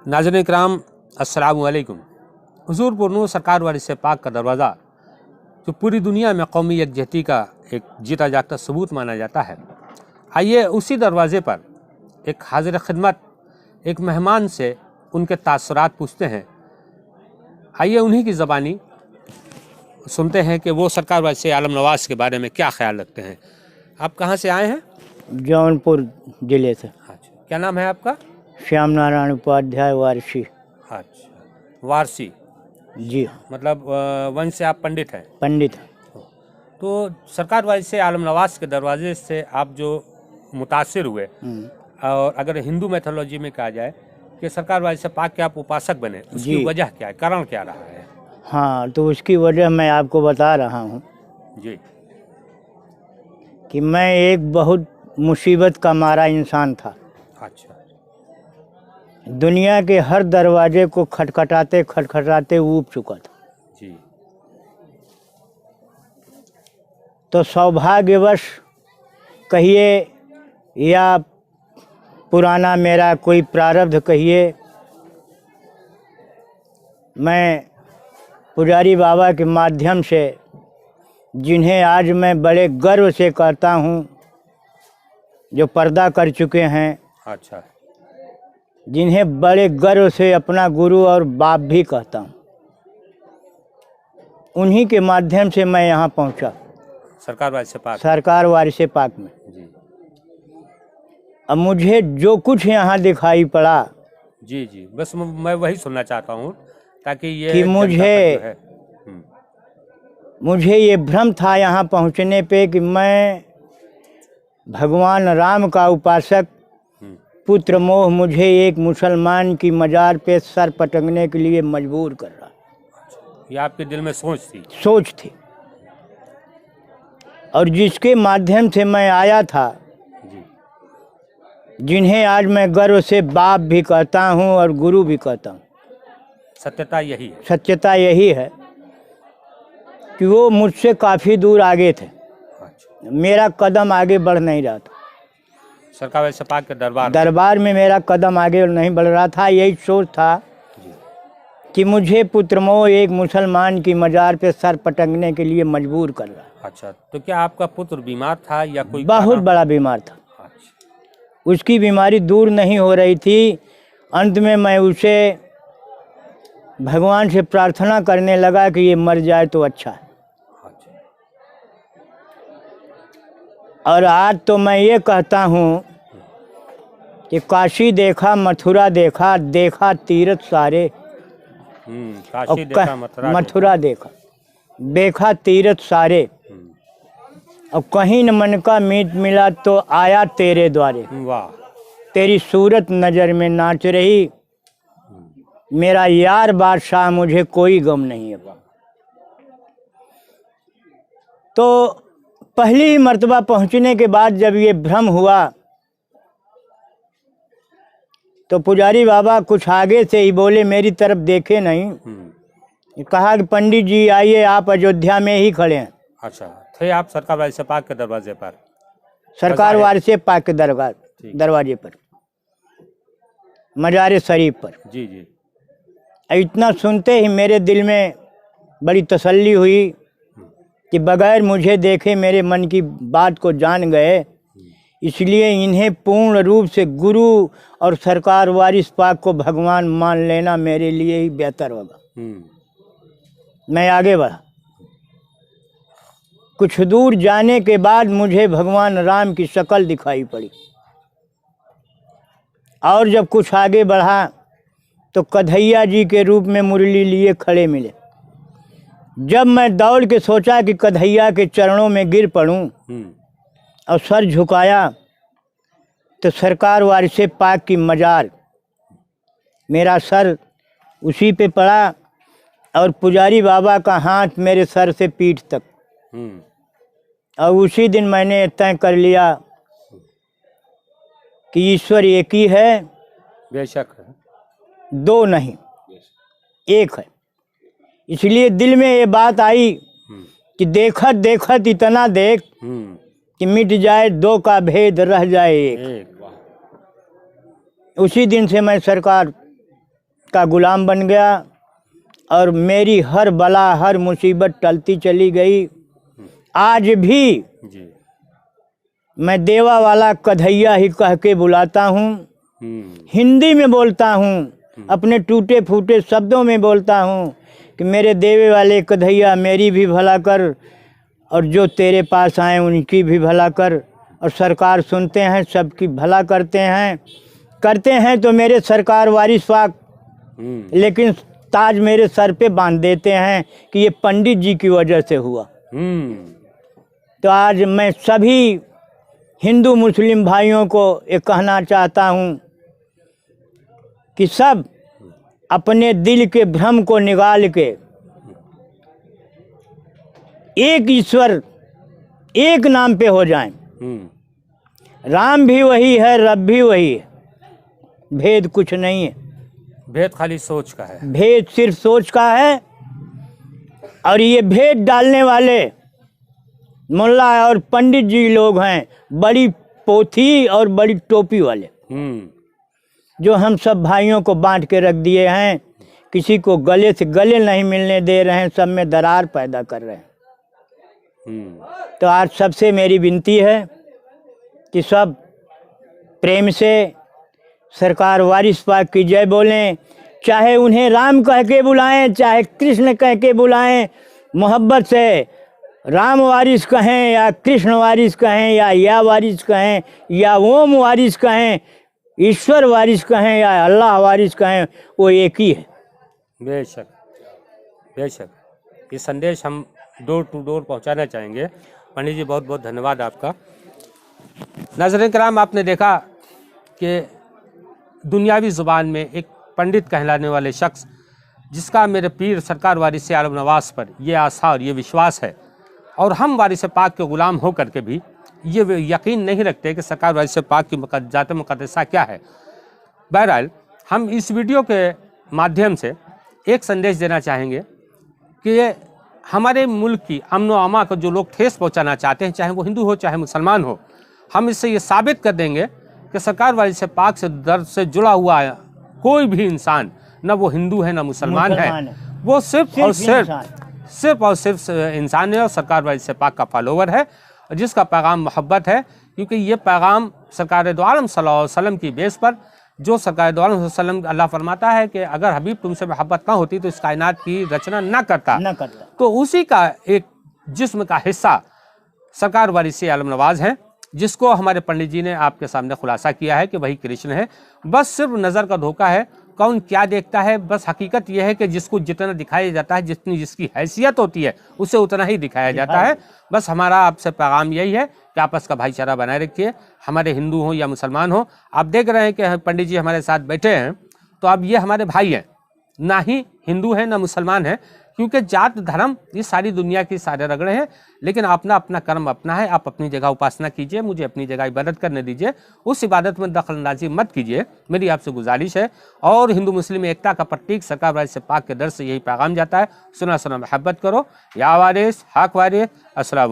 नाज़रीन इकराम अस्सलामु अलैकुम। हुज़ूर पुरनूर सरकार वारिस पाक का दरवाज़ा जो पूरी दुनिया में कौमी यकजहती का एक जीता जागता सबूत माना जाता है, आइए उसी दरवाज़े पर एक हाजिर खिदमत एक मेहमान से उनके तासुरात पूछते हैं। आइए उन्हीं की ज़बानी सुनते हैं कि वो सरकार वारिस आलम नवाज़ के बारे में क्या ख्याल रखते हैं। आप कहाँ से आए हैं? जौनपुर जिले से। अच्छा, क्या नाम है आपका? श्याम नारायण उपाध्याय वारसी। अच्छा, वारसी जी, मतलब वंश से आप पंडित हैं? पंडित। तो सरकार वारिस आलम नवाज़ के दरवाजे से आप जो मुतासिर हुए, और अगर हिंदू मैथोलॉजी में कहा जाए कि सरकार वारिस पाक के आप उपासक बने, उसकी वजह क्या है, कारण क्या रहा है? हाँ, तो उसकी वजह मैं आपको बता रहा हूँ जी। कि मैं एक बहुत मुसीबत का मारा इंसान था। अच्छा। दुनिया के हर दरवाजे को खटखटाते खटखटाते ऊब चुका था। जी। तो सौभाग्यवश कहिए या पुराना मेरा कोई प्रारब्ध कहिए, मैं पुजारी बाबा के माध्यम से, जिन्हें आज मैं बड़े गर्व से कहता हूँ, जो पर्दा कर चुके हैं, अच्छा, जिन्हें बड़े गर्व से अपना गुरु और बाप भी कहता हूँ, उन्हीं के माध्यम से मैं यहाँ पहुँचा सरकार वारिस पाक। सरकार वारिस पाक में। जी अब मुझे जो कुछ यहाँ दिखाई पड़ा, जी जी, बस मैं वही सुनना चाहता हूँ ताकि ये कि जनता मुझे ये भ्रम था यहाँ पहुँचने पे कि मैं भगवान राम का उपासक, पुत्र मोह मुझे एक मुसलमान की मजार पे सर पटकने के लिए मजबूर कर रहा। ये आपके दिल में सोच थी? और जिसके माध्यम से मैं आया था, जिन्हें आज मैं गर्व से बाप भी कहता हूँ और गुरु भी कहता हूँ, सत्यता यही है। सत्यता यही है कि वो मुझसे काफ़ी दूर आगे थे। अच्छा। मेरा कदम आगे बढ़ नहीं रहा था। सरकार वारिस पाक के दरबार में मेरा कदम आगे नहीं बढ़ रहा था। यही सोच था कि मुझे पुत्रमोह एक मुसलमान की मजार पे सर पटकने के लिए मजबूर कर रहा। अच्छा, तो क्या आपका पुत्र बीमार था या कोई? बहुत बड़ा बीमार था। अच्छा। उसकी बीमारी दूर नहीं हो रही थी। अंत में मैं उसे भगवान से प्रार्थना करने लगा कि ये मर जाए तो अच्छा है। अच्छा। और आज तो मैं ये कहता हूँ कि काशी देखा, मथुरा देखा, देखा तीर्थ सारे। काशी देखा, मथुरा देखा, देखा तीर्थ सारे, और कहीं न मन का मीत मिला तो आया तेरे द्वारे। वाह। तेरी सूरत नज़र में नाच रही, मेरा यार बादशाह, मुझे कोई गम नहीं है। तो पहली ही मर्तबा पहुंचने के बाद जब ये भ्रम हुआ, तो पुजारी बाबा कुछ आगे से ही बोले, मेरी तरफ देखे नहीं। कहा कि पंडित जी आइए, आप अयोध्या में ही खड़े हैं। अच्छा, थे आप सरकार वारिस पाक के दरवाजे पर? सरकार वारिस पाक के दरवाजे पर, मजार शरीफ पर। जी जी। इतना सुनते ही मेरे दिल में बड़ी तसल्ली हुई कि बगैर मुझे देखे मेरे मन की बात को जान गए, इसलिए इन्हें पूर्ण रूप से गुरु और सरकार वारिस पाक को भगवान मान लेना मेरे लिए ही बेहतर होगा। मैं आगे बढ़ा। कुछ दूर जाने के बाद मुझे भगवान राम की शक्ल दिखाई पड़ी, और जब कुछ आगे बढ़ा तो कन्हैया जी के रूप में मुरली लिए खड़े मिले। जब मैं दौड़ के सोचा कि कन्हैया के चरणों में गिर पड़ूं और सर झुकाया, तो सरकार वारिस पाक की मजार, मेरा सर उसी पे पड़ा, और पुजारी बाबा का हाथ मेरे सर से पीठ तक। और उसी दिन मैंने तय कर लिया कि ईश्वर एक ही है, बेशक है, दो नहीं, एक है। इसलिए दिल में ये बात आई कि देखत देखत इतना देख कि मिट जाए दो का भेद, रह जाए एक। उसी दिन से मैं सरकार का गुलाम बन गया और मेरी हर बला हर मुसीबत टलती चली गई। आज भी जी। मैं देवा वाला कन्हैया ही कह के बुलाता हूँ। हिंदी में बोलता हूँ, अपने टूटे फूटे शब्दों में बोलता हूँ कि मेरे देवे वाले कन्हैया मेरी भी भला कर और जो तेरे पास आए उनकी भी भला कर। और सरकार सुनते हैं, सबकी भला करते हैं तो मेरे सरकार वारिस पाक, लेकिन ताज मेरे सर पे बांध देते हैं कि ये पंडित जी की वजह से हुआ। तो आज मैं सभी हिंदू मुस्लिम भाइयों को ये कहना चाहता हूँ कि सब अपने दिल के भ्रम को निकाल के एक ईश्वर एक नाम पे हो जाएं। राम भी वही है, रब भी वही है, भेद कुछ नहीं है। भेद खाली सोच का है। भेद सिर्फ सोच का है। और ये भेद डालने वाले मुल्ला और पंडित जी लोग हैं, बड़ी पोथी और बड़ी टोपी वाले, जो हम सब भाइयों को बांट के रख दिए हैं। किसी को गले से गले नहीं मिलने दे रहे हैं, सब में दरार पैदा कर रहे हैं। तो आज सबसे मेरी विनती है कि सब प्रेम से सरकार वारिस पाक की जय बोलें। चाहे उन्हें राम कह के बुलाएं, चाहे कृष्ण कह के बुलाएं, मोहब्बत से राम वारिस कहें या कृष्ण वारिस कहें या वारिस कहें या ओम वारिस कहें, ईश्वर वारिस कहें या अल्लाह वारिस कहें, वो एक ही है। बेशक बेशक, ये संदेश हम डोर टू डोर पहुंचाना चाहेंगे। पंडित जी बहुत बहुत धन्यवाद आपका। नाज़रीन किराम, आपने देखा कि दुनियावी ज़ुबान में एक पंडित कहलाने वाले शख्स, जिसका मेरे पीर सरकार वारिस आलम नवाज पर ये आस्था और ये विश्वास है, और हम वारिस पाक के ग़ुलाम होकर के भी ये यकीन नहीं रखते कि सरकार वारिस पाक की ज़ात मुक़द्दसा क्या है। बहरहाल, हम इस वीडियो के माध्यम से एक संदेश देना चाहेंगे कि हमारे मुल्क की अमन व अमा को जो लोग ठेस पहुंचाना चाहते हैं, चाहे वो हिंदू हो चाहे मुसलमान हो, हम इससे ये साबित कर देंगे कि सरकार वारिस पाक से दर्द से जुड़ा हुआ कोई भी इंसान, न वो हिंदू है न मुसलमान है, वो सिर्फ और सिर्फ इंसान है और सरकार वारिस पाक का फॉलोवर है, जिसका पैगाम मोहब्बत है। क्योंकि ये पैगाम सरकार दो आलम सल्लल्लाहु अलैहि वसल्लम की बेस पर, जो सरकार दो आलम वसल्लम अल्लाह फरमाता है कि अगर हबीब तुमसे मोहब्बत ना होती तो इस कायनात की रचना ना करता। तो उसी का एक जिस्म का हिस्सा सरकार वारिस आलम नवाज हैं, जिसको हमारे पंडित जी ने आपके सामने खुलासा किया है कि वही कृष्ण है। बस सिर्फ नज़र का धोखा है, कौन क्या देखता है। बस हकीकत यह है कि जिसको जितना दिखाया जाता है, जितनी जिसकी हैसियत होती है, उसे उतना ही दिखाया जाता है। बस हमारा आपसे पैगाम यही है कि आपस का भाईचारा बनाए रखिए, हमारे हिंदू हो या मुसलमान हो। आप देख रहे हैं कि पंडित जी हमारे साथ बैठे हैं, तो अब ये हमारे भाई हैं, ना ही हिंदू हैं ना मुसलमान हैं, क्योंकि जात धर्म ये सारी दुनिया की सारे रगड़े हैं। लेकिन अपना अपना कर्म अपना है, आप अपनी जगह उपासना कीजिए, मुझे अपनी जगह इबादत करने दीजिए, उस इबादत में दखल अंदाजी मत कीजिए, मेरी आपसे गुजारिश है। और हिंदू मुस्लिम एकता का प्रतीक सरकार वारिस पाक के दर से यही पैगाम जाता है, सुना सुना मोहब्बत करो, या वारिस हक वारिस। अस्सलाम।